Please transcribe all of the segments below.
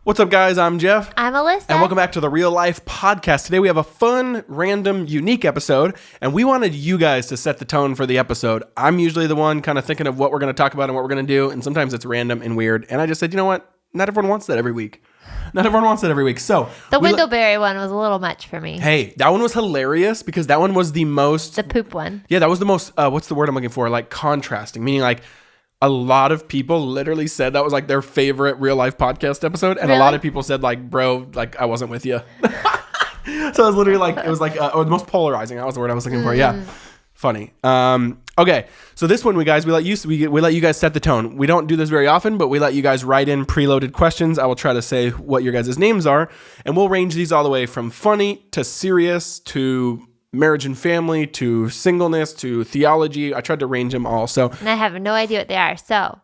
What's up, guys? I'm Jeff. I'm Alyssa. And welcome back to the Real Life Podcast. Today we have a fun, random, unique episode, and we wanted you guys to set the tone for the episode. I'm usually the one kind of thinking of what we're going to talk about and what we're going to do, and sometimes it's random and weird. And I just said, you know what? Not everyone wants that every week. So the Windleberry one was a little much for me. Hey, that one was hilarious because that one was the most... The poop one. Yeah, that was the most, what's the word I'm looking for? Like contrasting, meaning like a lot of people literally said that was like their favorite Real Life Podcast episode. And Really? A lot of people said like, bro, like I wasn't with you. So it was literally like, it was like, or the most polarizing. That was the word I was looking for. Yeah. Funny. Okay. So this one, we let you guys set the tone. We don't do this very often, but we let you guys write in preloaded questions. I will try to say what your guys' names are, and we'll range these all the way from funny to serious to marriage and family to singleness to theology. I tried to range them all. So, and I have no idea what they are. So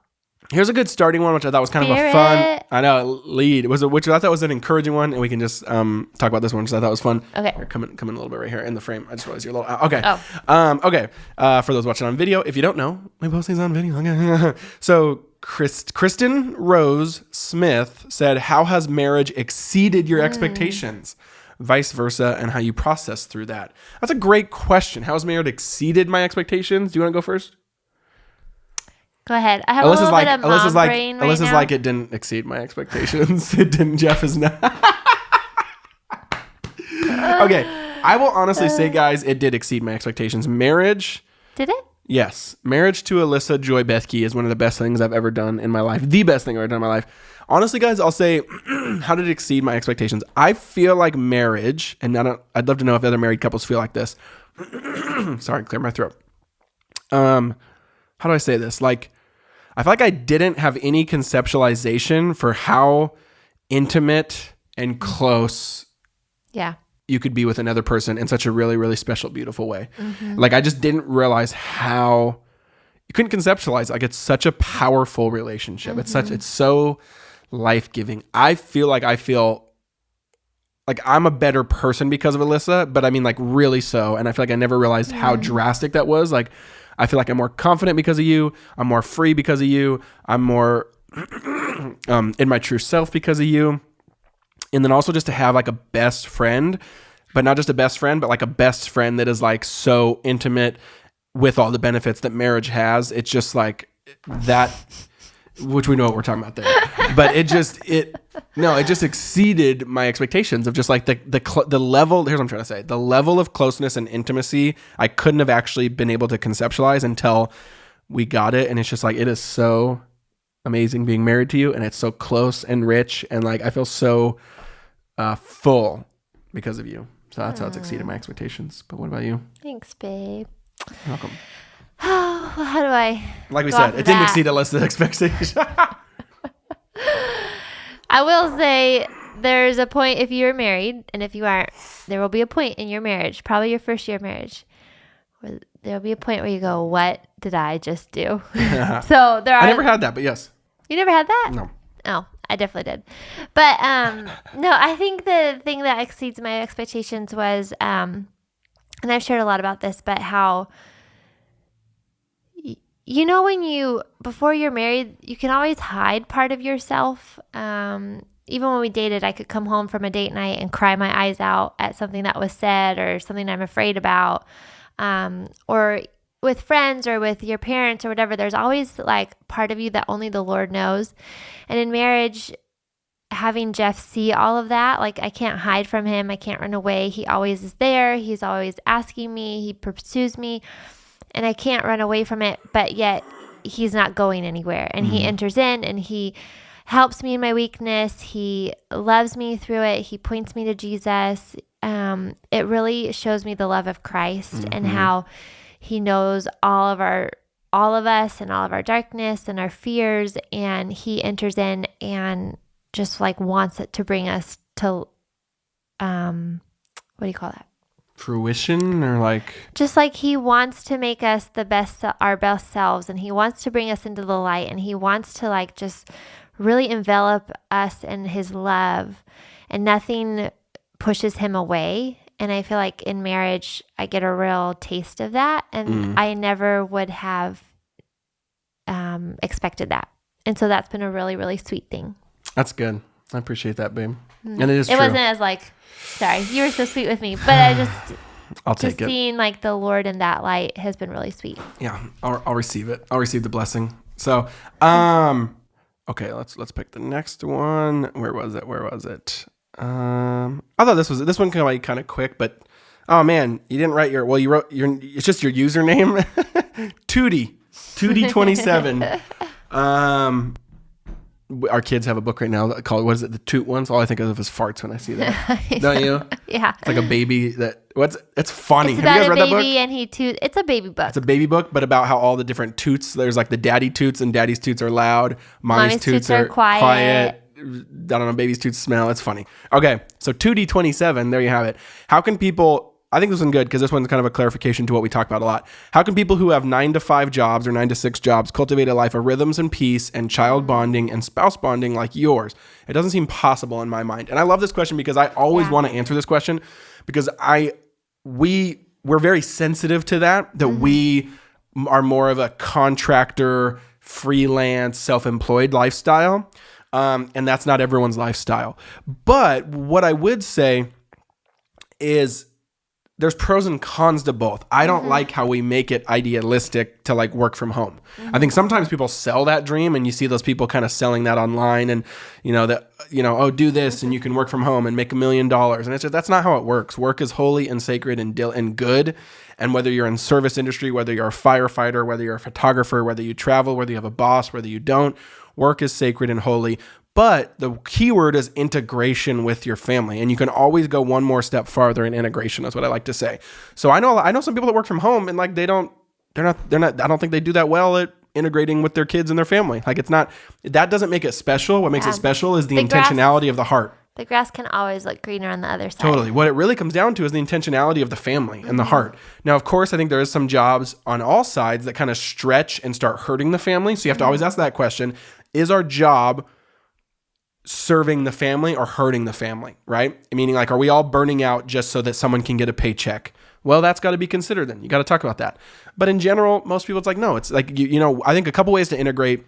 here's a good starting one, which I thought was kind of a fun. I know lead which I thought was an encouraging one, and we can just talk about this one, which I thought was fun. Okay, here, come in a little bit right here in the frame. I just realized you're a little out. Okay. Oh. Okay. For those watching on video, if you don't know, we post these on video. Okay. So Kristen Rose Smith said, "How has marriage exceeded your expectations? Vice versa, and how you process through that." That's a great question. How has marriage exceeded my expectations? Do you want to go first? Go ahead. I have a little bit of mom brain right Alyssa's now. like, it didn't exceed my expectations. It didn't. Jeff is not. Okay. I will honestly say, guys, it did exceed my expectations. Marriage. Did it? Yes. Marriage to Alyssa Bethke is one of the best things I've ever done in my life. The best thing I've ever done in my life. Honestly, guys, I'll say, how did it exceed my expectations? I feel like marriage, and I'd love to know if other married couples feel like this. Sorry, clear my throat. How do I say this? Like, I feel like I didn't have any conceptualization for how intimate and close you could be with another person in such a really, really special, beautiful way. Mm-hmm. Like, I just didn't realize how you couldn't conceptualize. Like, it's such a powerful relationship. Mm-hmm. It's so life-giving. I feel like I'm a better person because of Alyssa, but I mean, like, really so. And I feel like I never realized how drastic that was. Like, I feel like I'm more confident because of you. I'm more free because of you. I'm more in my true self because of you. And then also just to have like a best friend, but not just a best friend, but like a best friend that is like so intimate with all the benefits that marriage has. It's just like that, which we know what we're talking about there. But it just exceeded my expectations of just like the level. Here's what I'm trying to say. The level of closeness and intimacy I couldn't have actually been able to conceptualize until we got it. And it's just like, it is so amazing being married to you. And it's so close and rich. And like, I feel so full because of you. So that's how it's exceeded my expectations. But what about you? Thanks, babe. You're welcome. Oh, well, how do I? Like we said, it didn't exceed Alyssa's expectations. I will say there's a point if you're married, and if you aren't, there will be a point in your marriage, probably your first year of marriage, where there'll be a point where you go, "What did I just do?" So there are. I never had that, but yes. You never had that? No. Oh, I definitely did. But no, I think the thing that exceeds my expectations was, and I've shared a lot about this, but how, you know, before you're married, you can always hide part of yourself. Even when we dated, I could come home from a date night and cry my eyes out at something that was said or something I'm afraid about, or with friends or with your parents or whatever. There's always like part of you that only the Lord knows. And in marriage, having Jeff see all of that, like, I can't hide from him. I can't run away. He always is there. He's always asking me. He pursues me, and I can't run away from it. But yet he's not going anywhere. And he enters in and he helps me in my weakness. He loves me through it. He points me to Jesus. It really shows me the love of Christ and how he knows all of us and all of our darkness and our fears, and he enters in and just like wants it to bring us to, what do you call that? Fruition, or like? Just like he wants to make us our best selves, and he wants to bring us into the light, and he wants to like just really envelop us in his love, and nothing pushes him away. And I feel like in marriage, I get a real taste of that. And I never would have expected that. And so that's been a really, really sweet thing. That's good. I appreciate that, babe. And it is It true. wasn't as like, sorry, you were so sweet with me, but I just I'll take it. seeing like the Lord in that light has been really sweet. Yeah, I'll receive it. I'll receive the blessing. So, okay, let's pick the next one. Where was it? I thought this one could be kind of quick, but oh man, you didn't write you wrote it's just your username, Tootie27. Our kids have a book right now called, what is it, the Toot Ones? All I think of is farts when I see that. Don't you? Yeah. It's like a baby it's funny. It's Have you about guys a read that book? baby and he toot. It's a baby book. It's a baby book, but about how all the different toots, there's like the daddy toots, and daddy's toots are loud. Mommy's toots are quiet. I don't know, baby's toots smell. It's funny. Okay, so 2D27, there you have it. How can people, I think this one's good because this one's kind of a clarification to what we talk about a lot. How can people who have 9 to 5 jobs or 9 to 6 jobs cultivate a life of rhythms and peace and child bonding and spouse bonding like yours? It doesn't seem possible in my mind. And I love this question because I always want to answer this question because we're very sensitive to that we are more of a contractor, freelance, self-employed lifestyle. And that's not everyone's lifestyle. But what I would say is there's pros and cons to both. I don't like how we make it idealistic to like work from home. I think sometimes people sell that dream and you see those people kind of selling that online and oh, do this and you can work from home and make $1 million. And it's just, that's not how it works. Work is holy and sacred and good. And whether you're in service industry, whether you're a firefighter, whether you're a photographer, whether you travel, whether you have a boss, whether you don't, work is sacred and holy. But the key word is integration with your family. And you can always go one more step farther in integration, is what I like to say. So I know some people that work from home and like they're not, I don't think they do that well at integrating with their kids and their family. Like that doesn't make it special. What makes it special is the intentionality of the heart. The grass can always look greener on the other side. Totally. What it really comes down to is the intentionality of the family and the heart. Now, of course, I think there is some jobs on all sides that kind of stretch and start hurting the family. So you have to always ask that question. Is our job serving the family or hurting the family, right? Meaning like, are we all burning out just so that someone can get a paycheck? Well, that's got to be considered then. You got to talk about that. But in general, most people, it's like, no, it's like, I think a couple ways to integrate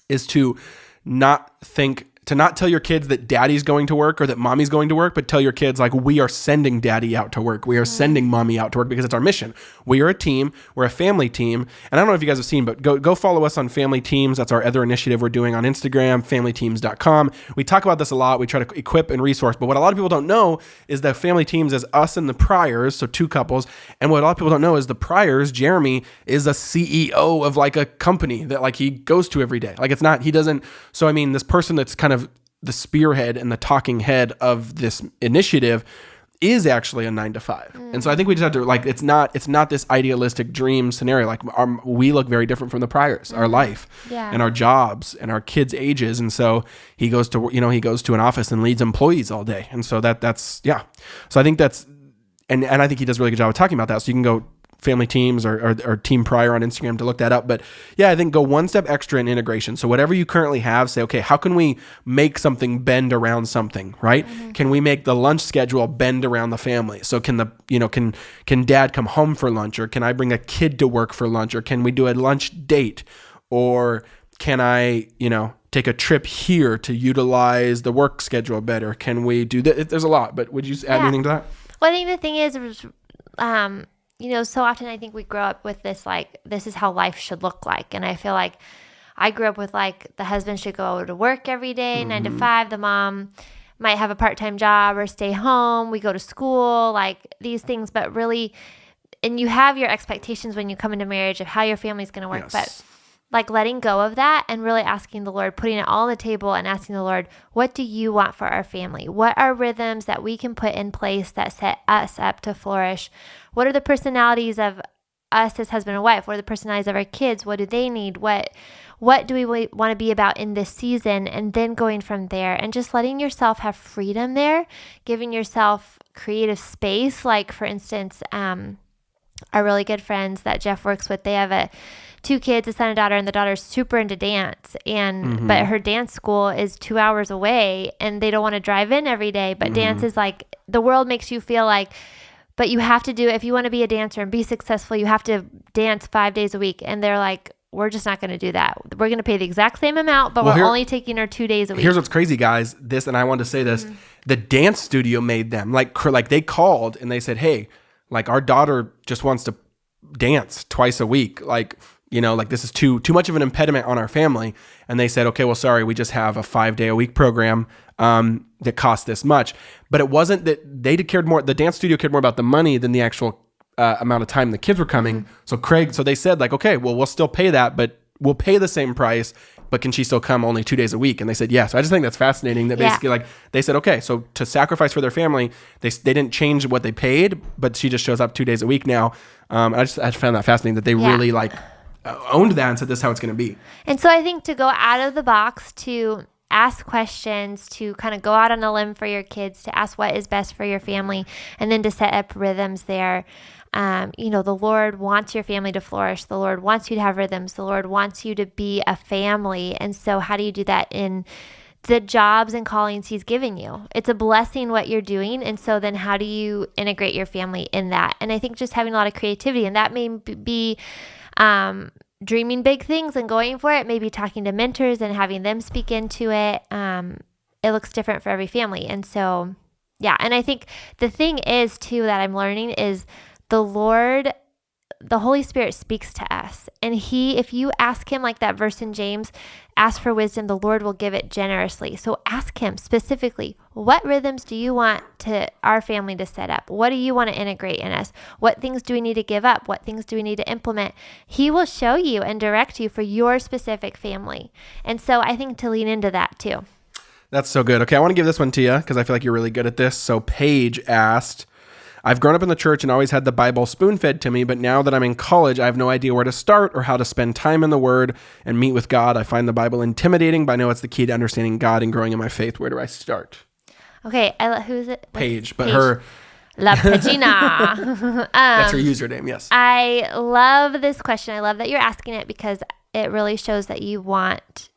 is to not tell your kids that daddy's going to work or that mommy's going to work, but tell your kids like, we are sending daddy out to work. We are sending mommy out to work because it's our mission. We are a team. We're a family team. And I don't know if you guys have seen, but go follow us on Family Teams. That's our other initiative we're doing on Instagram, familyteams.com. We talk about this a lot. We try to equip and resource, but what a lot of people don't know is that Family Teams is us and the Pryors, so 2 couples. And what a lot of people don't know is the Pryors, Jeremy, is a CEO of like a company that like he goes to every day. Like so I mean, this person that's kind of the spearhead and the talking head of this initiative is actually a 9 to 5. And so I think we just have to like, it's not this idealistic dream scenario. Like we look very different from the Pryors, our life and our jobs and our kids' ages. And so he goes to an office and leads employees all day. And so that's. So I think that's, and I think he does a really good job of talking about that. So you can go Family Teams or Team Pryor on Instagram to look that up. But yeah, I think go one step extra in integration. So whatever you currently have, say, okay, how can we make something bend around something, right? Can we make the lunch schedule bend around the family? So can dad come home for lunch, or can I bring a kid to work for lunch, or can we do a lunch date, or can I, take a trip here to utilize the work schedule better? Can we do that? There's a lot, but would you add anything to that? Well, I think the thing is, so often I think we grow up with this, like, this is how life should look like. And I feel like I grew up with, like, the husband should go to work every day, 9 to 5. The mom might have a part-time job or stay home. We go to school, like these things. But really, and you have your expectations when you come into marriage of how your family's going to work. Yes. But like letting go of that and really asking the Lord, putting it all on the table and asking the Lord, what do you want for our family? What are rhythms that we can put in place that set us up to flourish? What are the personalities of us as husband and wife? What are the personalities of our kids? What do they need? What do we want to be about in this season? And then going from there and just letting yourself have freedom there, giving yourself creative space. Like, for instance, our really good friends that Jeff works with, they have 2 kids, a son and daughter, and the daughter's super into dance. And but her dance school is 2 hours away, and they don't want to drive in every day. But dance is like, the world makes you feel like, but you have to do, if you want to be a dancer and be successful, you have to dance 5 days a week. And they're like, we're just not going to do that. We're going to pay the exact same amount, but we're only taking her 2 days a week. Here's what's crazy, guys. And I wanted to say this, the dance studio made them like they called and they said, hey, like our daughter just wants to dance twice a week. Like, like this is too much of an impediment on our family. And they said, okay, well, sorry, we just have a 5-day-a-week program that costs this much. But it wasn't that the dance studio cared more about the money than the actual amount of time the kids were coming. So they said like, okay, well, we'll still pay that, but we'll pay the same price, but can she still come only 2 days a week? And they said, yes. So I just think that's fascinating that basically like they said, okay, so to sacrifice for their family, they didn't change what they paid, but she just shows up 2 days a week now. I just found that fascinating that they really like owned that and said this is how it's going to be. And so I think to go out of the box, to ask questions, to kind of go out on a limb for your kids, to ask what is best for your family, and then to set up rhythms there. The Lord wants your family to flourish. The Lord wants you to have rhythms. The Lord wants you to be a family. And so how do you do that in the jobs and callings he's given you? It's a blessing what you're doing. And so then how do you integrate your family in that? And I think just having a lot of creativity, and that may be dreaming big things and going for it, maybe talking to mentors and having them speak into it. It looks different for every family. And so, and I think the thing is too that I'm learning is the Holy Spirit speaks to us. And if you ask him, like that verse in James, ask for wisdom, the Lord will give it generously. So ask him specifically, what rhythms do you want our family to set up? What do you want to integrate in us? What things do we need to give up? What things do we need to implement? He will show you and direct you for your specific family. And so I think to lean into that too. That's so good. Okay, I want to give this one to you because I feel like you're really good at this. So Paige asked, I've grown up in the church and always had the Bible spoon-fed to me, but now that I'm in college, I have no idea where to start or how to spend time in the Word and meet with God. I find the Bible intimidating, but I know it's the key to understanding God and growing in my faith. Where do I start? Okay, who is it? Paige, but Paige. her... La Pagina. That's her username, yes. I love this question. I love that you're asking it because it really shows that you want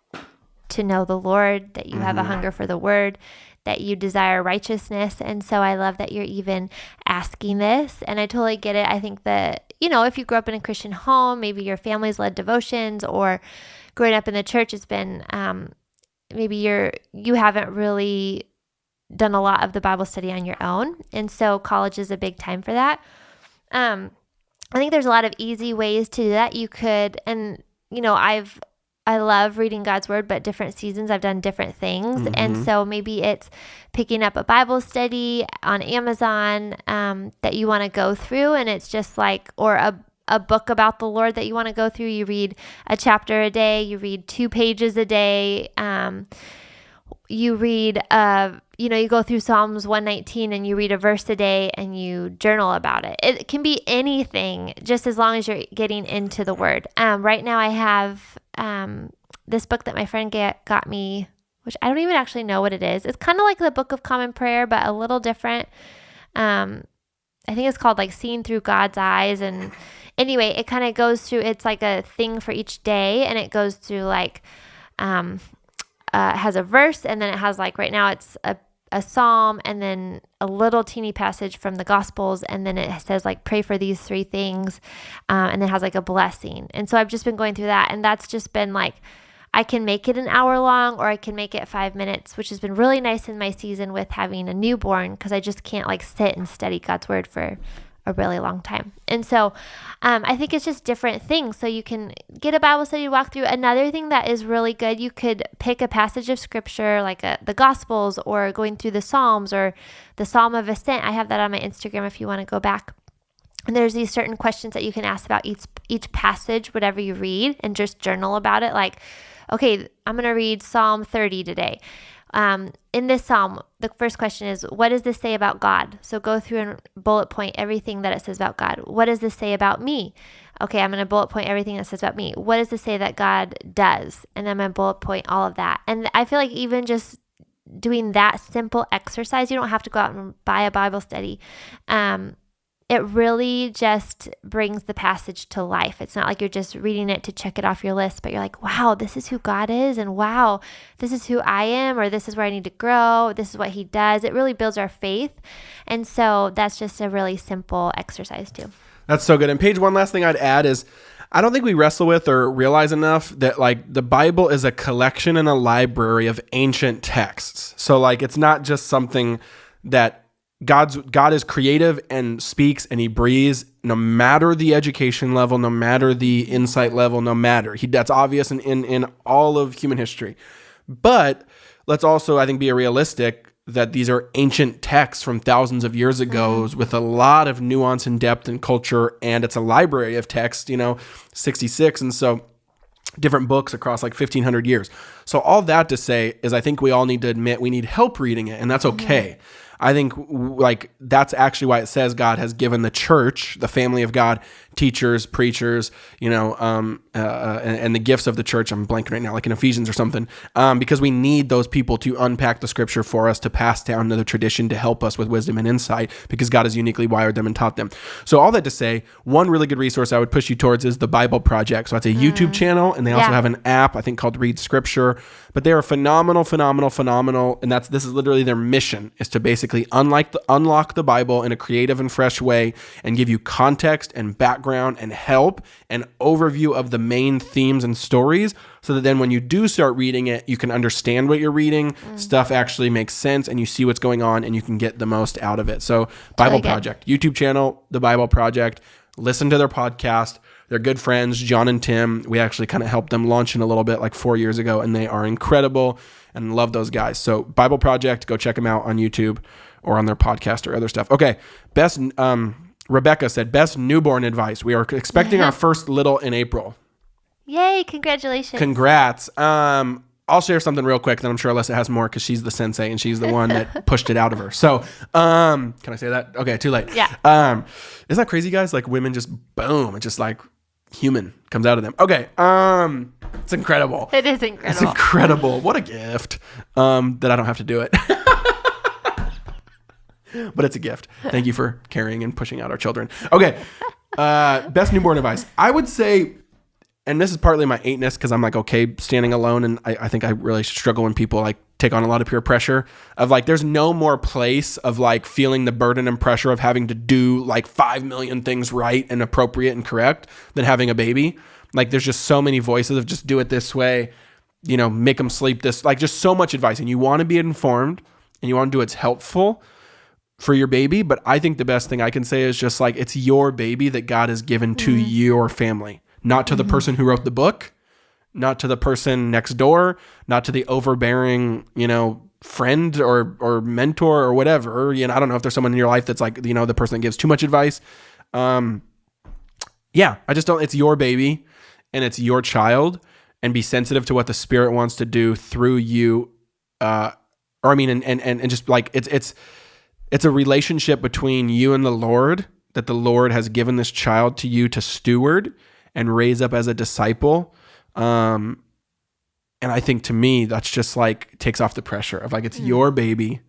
to know the Lord, that you have a hunger for the Word, that you desire righteousness. And so I love that you're even asking this. And I totally get it. I think that, if you grew up in a Christian home, maybe your family's led devotions, or growing up in the church has been, maybe you haven't really done a lot of the Bible study on your own. And so college is a big time for that. I think there's a lot of easy ways to do that. You could, and I love reading God's word, but different seasons I've done different things. And so maybe it's picking up a Bible study on Amazon that you want to go through. And it's just like, or a book about the Lord that you want to go through. You read a chapter a day, you read 2 pages a day. You read, you go through Psalms 119 and you read a verse a day and you journal about it. It can be anything, just as long as you're getting into the word. Right now I have this book that my friend got me, which I don't even actually know what it is. It's kind of like the Book of Common Prayer, but a little different. I think it's called like Seeing Through God's Eyes. And anyway, it kind of goes through, it's like a thing for each day. And it goes through like, it has a verse, and then it has like, right now it's a psalm, and then a little teeny passage from the Gospels, and then it says like, pray for these 3 things, and then it has like a blessing. And so I've just been going through that, and that's just been like, I can make it an hour long, or I can make it 5 minutes, which has been really nice in my season with having a newborn, because I just can't like sit and study God's word for a really long time. And so I think it's just different things. So you can get a Bible study to walk through. Another thing that is really good, you could pick a passage of scripture like the Gospels, or going through the Psalms, or the Psalm of Ascent. I have that on my Instagram if you want to go back. And there's these certain questions that you can ask about each passage, whatever you read, and just journal about it. Like, okay, I'm going to read Psalm 30 today. In this psalm, the first question is, what does this say about God? So go through and bullet point everything that it says about God. What does this say about me? Okay, I'm going to bullet point everything that says about me. What does this say that God does? And I'm going to bullet point all of that. And I feel like even just doing that simple exercise, you don't have to go out and buy a Bible study. It really just brings the passage to life. It's not like you're just reading it to check it off your list, but you're like, wow, this is who God is, and wow, this is who I am, or this is where I need to grow. This is what he does. It really builds our faith. And so that's just a really simple exercise too. That's so good. And Paige, one last thing I'd add is I don't think we wrestle with or realize enough that like the Bible is a collection and a library of ancient texts. So like it's not just something that God is creative and speaks and he breathes no matter the education level, no matter the insight level, no matter. That's obvious in all of human history. But let's also, I think, be realistic that these are ancient texts from thousands of years ago with a lot of nuance and depth and culture, and it's a library of text, 66, and so different books across like 1,500 years. So all that to say is I think we all need to admit we need help reading it, and that's okay. I think like that's actually why it says God has given the church, the family of God, teachers, preachers, and the gifts of the church. I'm blanking right now, like in Ephesians or something, because we need those people to unpack the scripture for us to pass down to the tradition to help us with wisdom and insight because God has uniquely wired them and taught them. So all that to say, one really good resource I would push you towards is the Bible Project. So it's a YouTube channel, and they also have an app, I think, called Read Scripture. But they are phenomenal. And this is literally their mission, is to basically unlock the Bible in a creative and fresh way and give you context and background and help and overview of the main themes and stories so that then when you do start reading it, you can understand what you're reading, stuff actually makes sense, and you see what's going on and you can get the most out of it. So Bible Project, YouTube channel, the Bible Project, listen to their podcast. They're good friends, John and Tim. We actually kind of helped them launch in a little bit like 4 years ago, and they are incredible and love those guys. So Bible Project, go check them out on YouTube or on their podcast or other stuff. Okay, Rebecca said, best newborn advice. We are expecting our first little in April. Yay, congratulations. Congrats. I'll share something real quick, then I'm sure Alyssa has more because she's the sensei and she's the one that pushed it out of her. So, can I say that? Okay, too late. Yeah. Isn't that crazy, guys? Like women just, boom, it's just like human comes out of them. Okay. It's incredible. It is incredible. It's incredible. What a gift that I don't have to do it. But it's a gift. Thank you for carrying and pushing out our children. Okay. Best newborn advice. I would say, and this is partly my 8-ness because I'm like, okay, standing alone. And I think I really struggle when people like take on a lot of peer pressure of like, there's no more place of like feeling the burden and pressure of having to do like 5 million things right and appropriate and correct than having a baby. Like there's just so many voices of just do it this way, make them sleep this, like just so much advice. And you want to be informed and you want to do what's helpful for your baby. But I think the best thing I can say is just like, it's your baby that God has given to your family, not to the person who wrote the book, not to the person next door, not to the overbearing, friend or mentor or whatever. I don't know if there's someone in your life that's like, the person that gives too much advice. I just don't, it's your baby and it's your child, and be sensitive to what the Spirit wants to do through you. And just like, it's a relationship between you and the Lord, that the Lord has given this child to you to steward and raise up as a disciple. And I think to me, that's just like takes off the pressure of like, it's your baby.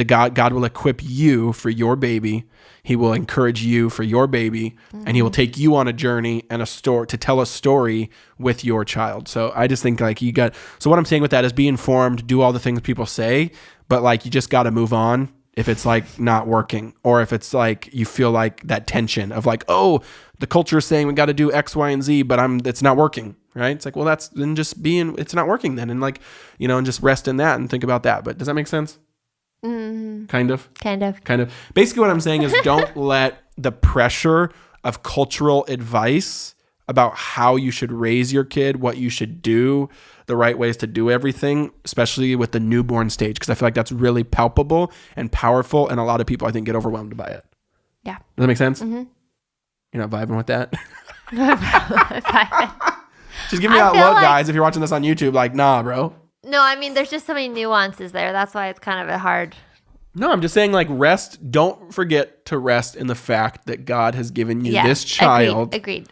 God will equip you for your baby. He will encourage you for your baby, and he will take you on a journey and to tell a story with your child. So I just think like so what I'm saying with that is be informed, do all the things people say, but like, you just got to move on if it's like not working, or if it's like you feel like that tension of like, oh, the culture is saying we got to do X, Y, and Z, but it's not working, right? It's like, well, that's then just it's not working then, and like, and just rest in that and think about that. But does that make sense? Kind of. Basically, what I'm saying is don't let the pressure of cultural advice about how you should raise your kid, what you should do, the right ways to do everything, especially with the newborn stage, because I feel like that's really palpable and powerful, and a lot of people, I think, get overwhelmed by it. Yeah. Does that make sense? Mm-hmm. You're not vibing with that? Just give me that look, guys, if you're watching this on YouTube, like, nah, bro. No, I mean, there's just so many nuances there. That's why it's kind of a hard. No, I'm just saying, like, rest. Don't forget to rest in the fact that God has given you this child. Agreed.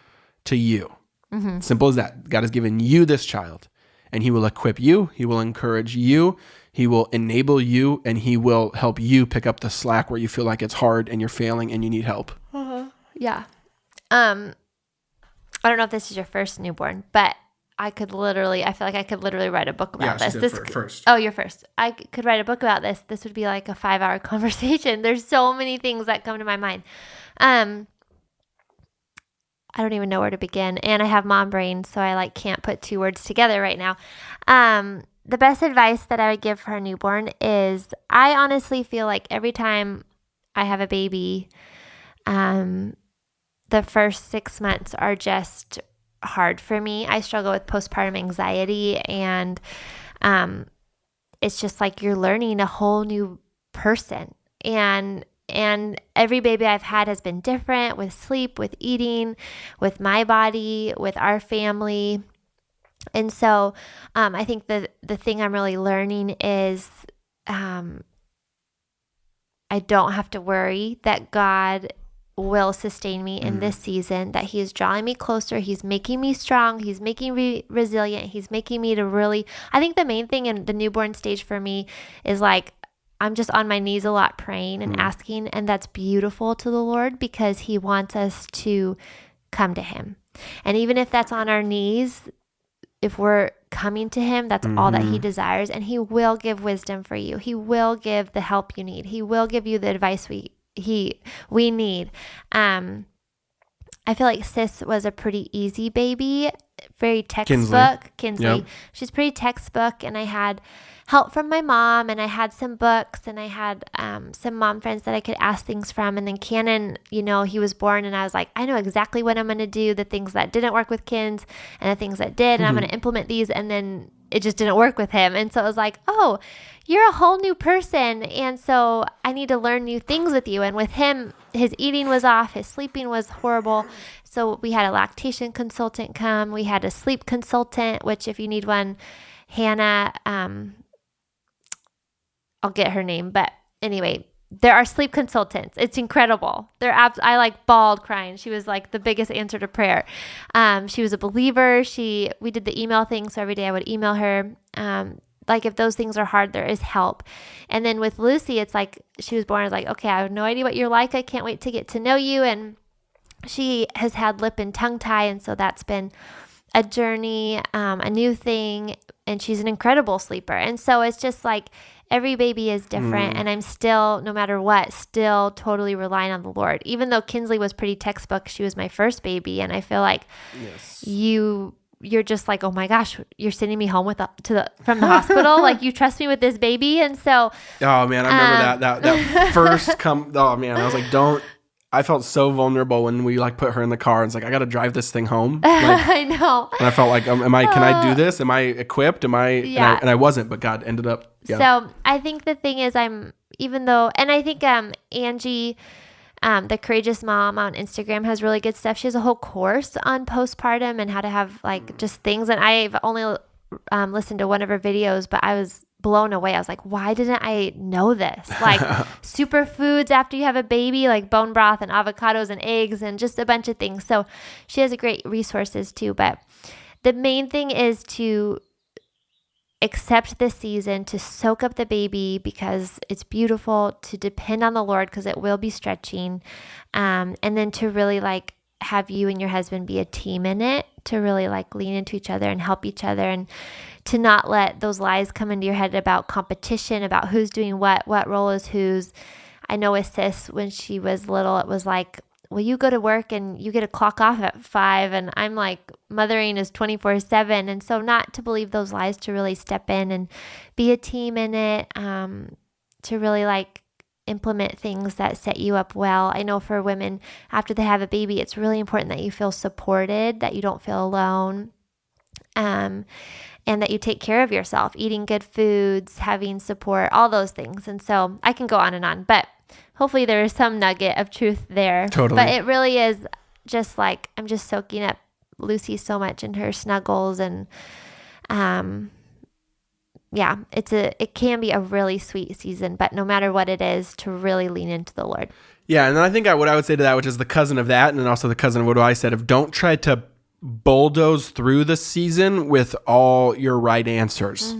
To you. Mm-hmm. Simple as that. God has given you this child, and he will equip you. He will encourage you. He will enable you, and he will help you pick up the slack where you feel like it's hard and you're failing and you need help. Yeah. I don't know if this is your first newborn, but I feel like I could literally write a book about this. This first. Oh, you're first. I could write a book about this. This would be like a 5-hour conversation. There's so many things that come to my mind. I don't even know where to begin. And I have mom brain, so I can't put two words together right now. The best advice that I would give for a newborn is I honestly feel like every time I have a baby, the first 6 months are just hard for me. I struggle with postpartum anxiety, and it's just like you're learning a whole new person. And every baby I've had has been different, with sleep, with eating, with my body, with our family. And so I think the thing I'm really learning is I don't have to worry that God will sustain me in this season, that he is drawing me closer. He's making me strong. He's making me resilient. He's making me to really, I think the main thing in the newborn stage for me is I'm just on my knees a lot praying and asking, and that's beautiful to the Lord because he wants us to come to him. And even if that's on our knees, if we're coming to him, that's all that he desires, and he will give wisdom for you. He will give the help you need. He will give you the advice we need. I feel like Sis was a pretty easy baby, very textbook. Kinsley. Yep. She's pretty textbook, and I had help from my mom, and I had some books, and I had some mom friends that I could ask things from. And then Cannon, he was born, and I was like, I know exactly what I'm going to do, the things that didn't work with Kins and the things that did, and I'm going to implement these. And then it just didn't work with him. And so it was like, oh, you're a whole new person. And so I need to learn new things with you. And with him, his eating was off, his sleeping was horrible. So we had a lactation consultant come. We had a sleep consultant, which if you need one, Hannah, I'll get her name. But anyway, there are sleep consultants. It's incredible. I bawled crying. She was the biggest answer to prayer. She was a believer. We did the email thing. So every day I would email her. If those things are hard, there is help. And then with Lucy, it's she was born. I was like, okay, I have no idea what you're like. I can't wait to get to know you. And she has had lip and tongue tie. And so that's been a journey, a new thing. And she's an incredible sleeper. And so it's just every baby is different. And I'm still, no matter what, still totally relying on the Lord. Even though Kinsley was pretty textbook, she was my first baby. And I feel like you're just oh my gosh, you're sending me home from the hospital. You trust me with this baby. And so, oh man, I remember that first oh man, I was I felt so vulnerable when we put her in the car and it's I got to drive this thing home. I know. And I felt can I do this? Am I equipped? Yeah. And I wasn't, but God ended up. Yeah. So I think the thing is and I think Angie, the Courageous Mom on Instagram has really good stuff. She has a whole course on postpartum and how to have just things. And I've only listened to one of her videos, but I was blown away. I was like, why didn't I know this? Superfoods after you have a baby, bone broth and avocados and eggs and just a bunch of things. So she has great resources too. But the main thing is to accept this season, to soak up the baby because it's beautiful, to depend on the Lord because it will be stretching. And then to really have you and your husband be a team in it, to really lean into each other and help each other, and to not let those lies come into your head about competition, about who's doing what role is whose. I know with Sis, when she was little, it was well, you go to work and you get to clock off at 5. And I'm mothering is 24/7. And so not to believe those lies, to really step in and be a team in it, to really implement things that set you up well. I know for women, after they have a baby, it's really important that you feel supported, that you don't feel alone. And that you take care of yourself, eating good foods, having support, all those things. And so I can go on and on, but hopefully there is some nugget of truth there. Totally. But it really is just I'm just soaking up Lucy so much in her snuggles. And it can be a really sweet season, but no matter what it is, to really lean into the Lord. Yeah. And then I think what I would say to that, which is the cousin of that, and then also the cousin of what I said, of don't try to bulldoze through the season with all your right answers.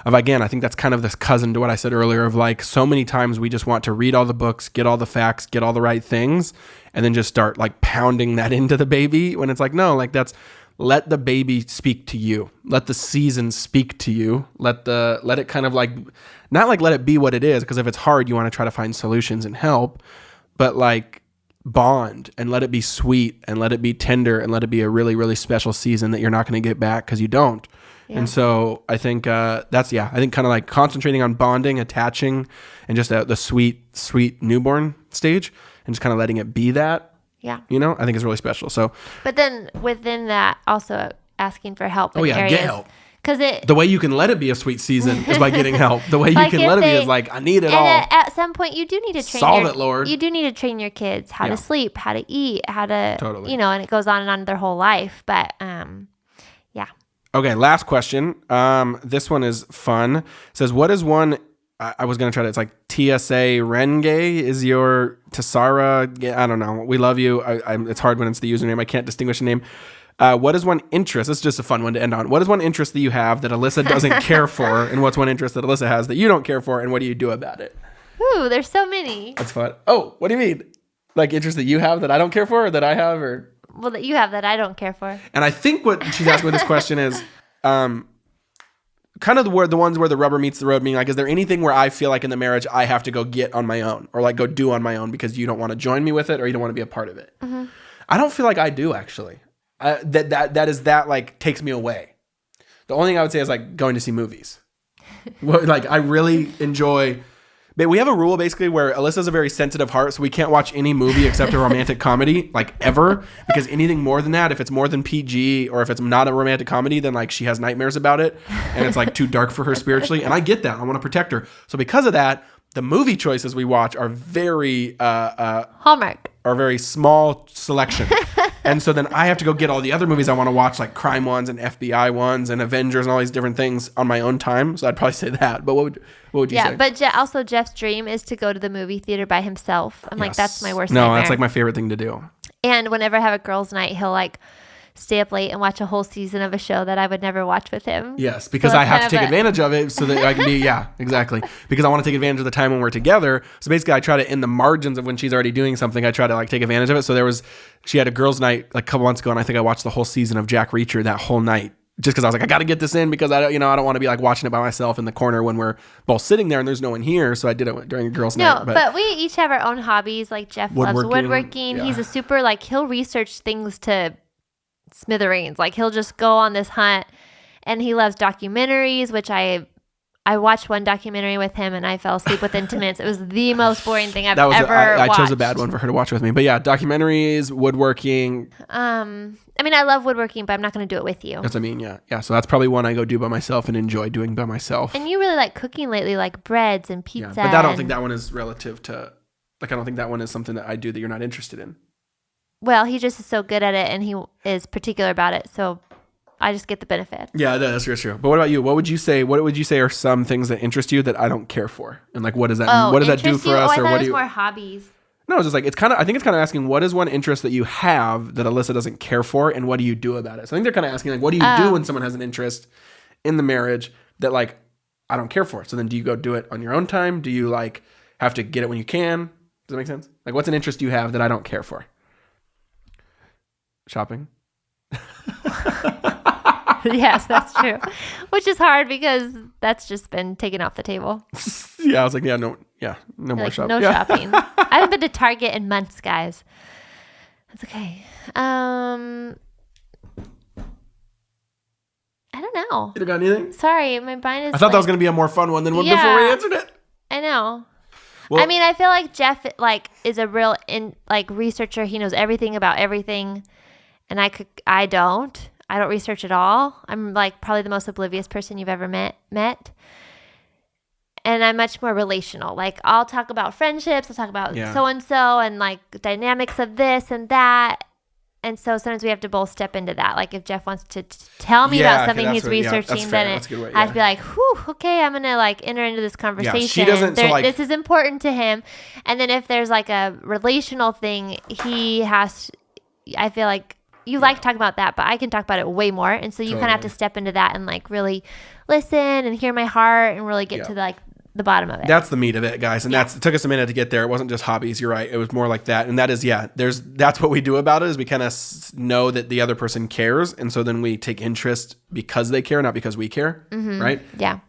Again, I think that's kind of this cousin to what I said earlier of so many times we just want to read all the books, get all the facts, get all the right things, and then just start pounding that into the baby when it's no, that's let the baby speak to you. Let the season speak to you. Let it kind of not let it be what it is, because if it's hard, you want to try to find solutions and help, but bond and let it be sweet and let it be tender and let it be a really, really special season that you're not going to get back because you don't. Yeah. And so I think I think kind of like concentrating on bonding, attaching, and just the sweet, sweet newborn stage and just kind of letting it be that. Yeah. I think it's really special. So, but then within that, also asking for help. Get help. Because the way you can let it be a sweet season is by getting help. The way you can let it be is like, I need it all. At some point, you do need to train. Solve it, Lord. You do need to train your kids how to sleep, how to eat, how to, totally. And it goes on and on their whole life. But yeah. Okay, last question. This one is fun. It says, what is one? I was gonna try to. It's like TSA Renge is your Tassara. I don't know. We love you. It's hard when it's the username. I can't distinguish a name. What is one interest? This is just a fun one to end on. What is one interest that you have that Alyssa doesn't care for? And what's one interest that Alyssa has that you don't care for? And what do you do about it? Ooh, there's so many. That's fun. Oh, what do you mean? Like interest that you have that I don't care for or that I have? Or well, that you have that I don't care for. And I think what she's asking with this question is kind of the ones where the rubber meets the road, meaning like, is there anything where I feel like in the marriage I have to go get on my own or like go do on my own because you don't want to join me with it or you don't want to be a part of it? Mm-hmm. I don't feel like I do actually. That like takes me away. The only thing I would say is like going to see movies. Like I really enjoy. But we have a rule basically where Alyssa's a very sensitive heart, so we can't watch any movie except a romantic comedy, like ever, because anything more than that, if it's more than PG or if it's not a romantic comedy, then like she has nightmares about it, and it's like too dark for her spiritually. And I get that. I want to protect her. So because of that, the movie choices we watch are very Hallmark. Are very small selection. And so then I have to go get all the other movies I want to watch, like crime ones and FBI ones and Avengers and all these different things on my own time. So I'd probably say that. But what would you say? Yeah, but also Jeff's dream is to go to the movie theater by himself. I'm like, that's my worst nightmare. No, that's like my favorite thing to do. And whenever I have a girls' night, he'll like stay up late and watch a whole season of a show that I would never watch with him. Yes, because I have to take advantage of it so that I can be, exactly. Because I want to take advantage of the time when we're together. So basically I try to, in the margins of when she's already doing something, I try to like take advantage of it. So she had a girls' night like a couple months ago and I think I watched the whole season of Jack Reacher that whole night. Just because I was like, I got to get this in because I don't want to be like watching it by myself in the corner when we're both sitting there and there's no one here. So I did it during a girls' night. But we each have our own hobbies. Like Jeff loves woodworking. Yeah. He's a super he'll research things to smithereens. Like he'll just go on this hunt, and he loves documentaries, which I watched one documentary with him and I fell asleep within 10 minutes. It was the most boring thing I've ever watched. I chose a bad one for her to watch with me. But yeah, documentaries, woodworking. I mean, I love woodworking, but I'm not going to do it with you. That's what I mean, yeah. Yeah, so that's probably one I go do by myself and enjoy doing by myself. And you really like cooking lately, like breads and pizza. Yeah, but I don't think that one is relative to, I don't think that one is something that I do that you're not interested in. Well, he just is so good at it and he is particular about it, so I just get the benefit. Yeah, that's true. But what about you? What would you say are some things that interest you that I don't care for? And like, what does that do for us? Or what do you? More hobbies. No, it's just like, I think it's kind of asking, what is one interest that you have that Alyssa doesn't care for, and what do you do about it? So I think they're kind of asking, like, what do you do when someone has an interest in the marriage that, like, I don't care for? So then do you go do it on your own time? Do you, like, have to get it when you can? Does that make sense? Like, what's an interest you have that I don't care for? Shopping? Yes, that's true. Which is hard because that's just been taken off the table. Yeah, I was like, no more shopping. No shopping. I haven't been to Target in months, guys. That's okay. I don't know. You don't got anything? Sorry, my mind is. I thought that was going to be a more fun one than one before we answered it. I know. Well, I mean, I feel like Jeff is a real researcher. He knows everything about everything, and I don't. I don't research at all. I'm like probably the most oblivious person you've ever met. And I'm much more relational. Like I'll talk about friendships. I'll talk about so-and-so and like dynamics of this and that. And so sometimes we have to both step into that. Like if Jeff wants to tell me about something he's researching, then I have to be like, whew, okay, I'm going to like enter into this conversation. Yeah, she doesn't, this is important to him. And then if there's like a relational thing, I feel like, you like to talk about that, but I can talk about it way more. And so you kind of have to step into that and like really listen and hear my heart and really get to the bottom of it. That's the meat of it, guys. And it took us a minute to get there. It wasn't just hobbies. You're right. It was more like that. And that is, that's what we do about it is we kind of know that the other person cares. And so then we take interest because they care, not because we care. Mm-hmm. Right? Yeah.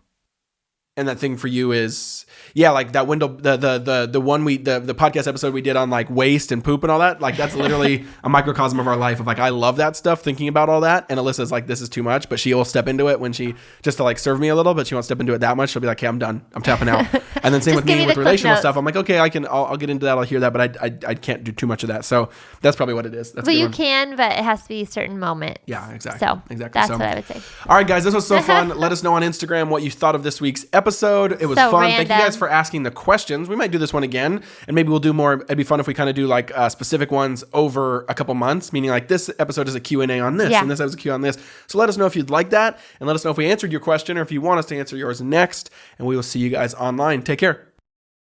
And that thing for you is, yeah, like that window, the one the podcast episode we did on like waste and poop and all that. Like that's literally a microcosm of our life of like, I love that stuff, thinking about all that. And Alyssa's like, this is too much, but she will step into it when she, just to like serve me a little, but she won't step into it that much. She'll be like, hey, I'm done. I'm tapping out. And then same with me with relational stuff. I'm like, okay, I'll get into that. I'll hear that, but I can't do too much of that. So that's probably what it is. That's but you can, but it has to be a certain moment. Yeah, exactly. So that's what I would say. All right, guys, this was so fun. Let us know on Instagram what you thought of this week's episode. It was fun. Random. Thank you guys for asking the questions. We might do this one again, and maybe we'll do more. It'd be fun if we kind of do like specific ones over a couple months, meaning like this episode is a Q&A on this, and this episode is a Q on this. So let us know if you'd like that, and let us know if we answered your question or if you want us to answer yours next, and we will see you guys online. Take care.